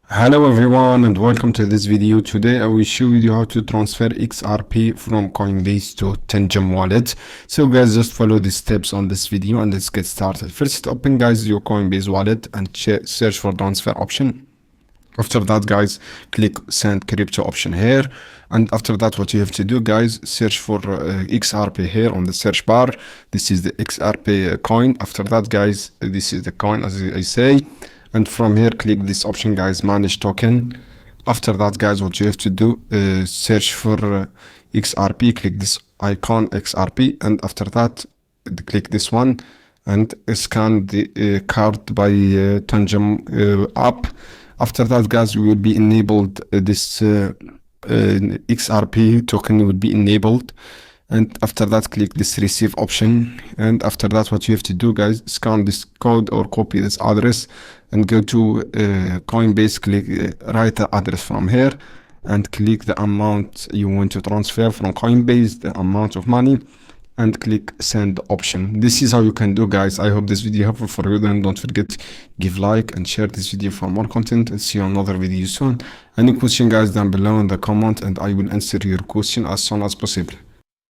Hello everyone and welcome to this video. Today I will show you how to transfer XRP from Coinbase to Tangem wallet. So guys, just follow the steps on this video and let's get started. First, open guys your Coinbase wallet and search for transfer option. After that guys, click send crypto option here, and after that what you have to do guys, search for XRP here on the search bar. This is the XRP coin. After that guys, this is the coin as I say, and from here click this option guys, manage token. After that guys, what you have to do, search for XRP, click this icon XRP, and after that click this one and scan the card by Tangem app. After that guys, we will be enabled this XRP token will be enabled, and after that click this receive option, and after that what you have to do guys, scan this code or copy this address and go to Coinbase, click write the address from here and click the amount you want to transfer from Coinbase, the amount of money, and click send option. This is how you can do guys. I hope this video helpful for you. Then don't forget, give like and share this video for more content, and see you on another video soon. Any question guys down below in the comment and I will answer your question as soon as possible.